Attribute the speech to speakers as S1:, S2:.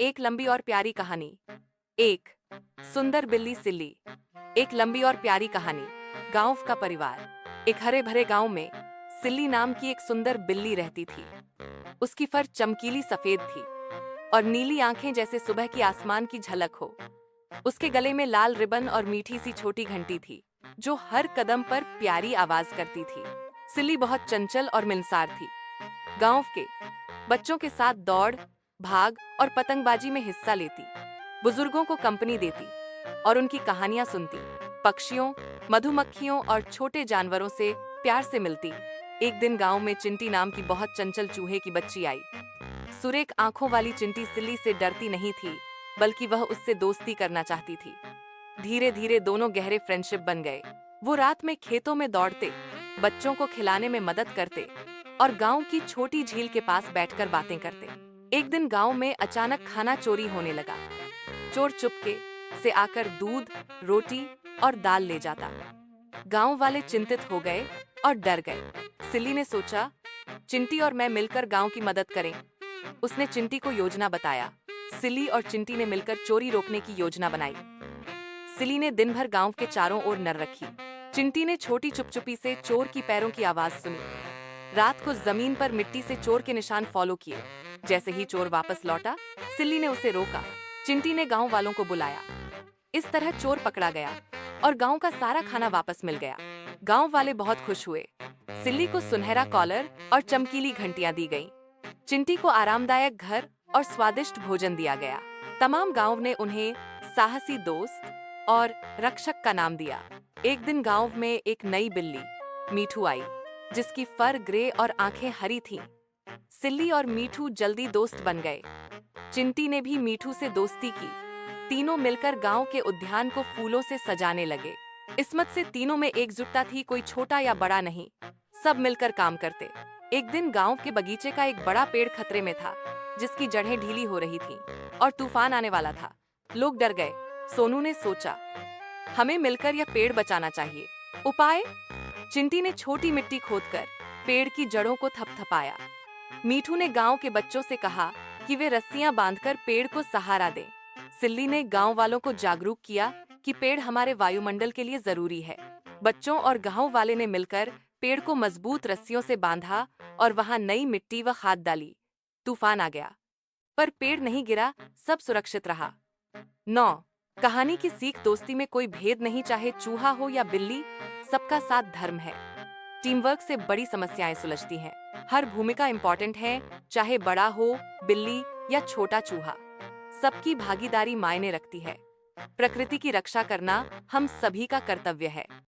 S1: एक लंबी और प्यारी कहानी। एक सुंदर बिल्ली सिल्ली। एक लंबी और प्यारी कहानी। गांव का परिवार। एक हरे भरे गांव में सिल्ली नाम की एक सुंदर बिल्ली रहती थी। उसकी फर चमकीली सफेद थी और नीली आंखें जैसे सुबह की आसमान की झलक हो। उसके गले में लाल रिबन और मीठी सी छोटी घंटी थी जो हर कदम पर प्यारी आवाज करती थी। सिल्ली बहुत चंचल और मिलनसार थी। गांव के बच्चों के साथ दौड़, भाग और पतंगबाजी में हिस्सा लेती, बुजुर्गों को कंपनी देती और उनकी कहानियां सुनती। पक्षियों, मधुमक्खियों और छोटे जानवरों से प्यार से मिलती। एक दिन गांव में चिंटी नाम की बहुत चंचल चूहे की बच्ची आई। सुरेख आंखों वाली चिंटी सिल्ली से डरती नहीं थी, बल्कि वह उससे दोस्ती करना चाहती थी। धीरे धीरे दोनों गहरे फ्रेंडशिप बन गए। वो रात में खेतों में दौड़ते, बच्चों को खिलाने में मदद करते और गांव की छोटी झील के पास बैठकर बातें करते। एक दिन गांव में अचानक खाना चोरी होने लगा। चोर चुपके से आकर दूध, रोटी और दाल ले जाता। गांव वाले चिंतित हो गए और डर गए। सिल्ली ने सोचा, चिंटी और मैं मिलकर गांव की मदद करें। उसने चिंटी को योजना बताया। सिल्ली और चिंटी ने मिलकर चोरी रोकने की योजना बनाई। सिल्ली ने दिन भर गांव के चारों ओर नजर रखी। चिंटी ने छोटी चुपचुपी से चोर की पैरों की आवाज सुनी। रात को जमीन पर मिट्टी से चोर के निशान फॉलो किए। जैसे ही चोर वापस लौटा, सिल्ली ने उसे रोका। चिंटी ने गांव वालों को बुलाया। इस तरह चोर पकड़ा गया और गांव का सारा खाना वापस मिल गया। गांव वाले बहुत खुश हुए। सिल्ली को सुनहरा कॉलर और चमकीली घंटियां दी गईं। चिंटी को आरामदायक घर और स्वादिष्ट भोजन दिया गया। तमाम गांव ने उन्हें साहसी दोस्त और रक्षक का नाम दिया। एक दिन गांव में एक नई बिल्ली मीठू आई, जिसकी फर ग्रे और आंखें हरी थीं। सिल्ली और मीठू जल्दी दोस्त बन गए। चिंटी ने भी मीठू से दोस्ती की। तीनों मिलकर गांव के उद्यान को फूलों से सजाने लगे। किस्मत से तीनों में एकजुटता थी, कोई छोटा या बड़ा नहीं, सब मिलकर काम करते। एक दिन गांव के बगीचे का एक बड़ा पेड़ खतरे में था, जिसकी जड़ें ढीली हो रही थीं और तूफान आने वाला था। लोग डर गए। सोनू ने सोचा, हमें मिलकर यह पेड़ बचाना चाहिए। उपाय? चिंटी ने छोटी मिट्टी खोदकर पेड़ की जड़ों को थपथपाया। मीठू ने गांव के बच्चों से कहा कि वे रस्सियां बांधकर पेड़ को सहारा दें। सिल्ली ने गांव वालों को जागरूक किया कि पेड़ हमारे वायुमंडल के लिए जरूरी है। बच्चों और गांव वाले ने मिलकर पेड़ को मजबूत रस्सियों से बांधा और वहां नई मिट्टी व खाद डाली। तूफान आ गया, पर पेड़ नहीं गिरा, सब सुरक्षित रहा। 9 कहानी की सीख: दोस्ती में कोई भेद नहीं, चाहे चूहा हो या बिल्ली, सबका साथ धर्म है। टीम वर्क से बड़ी समस्याएं सुलझती हैं। हर भूमिका इंपॉर्टेंट है, चाहे बड़ा हो बिल्ली या छोटा चूहा। सबकी भागीदारी मायने रखती है। प्रकृति की रक्षा करना हम सभी का कर्तव्य है।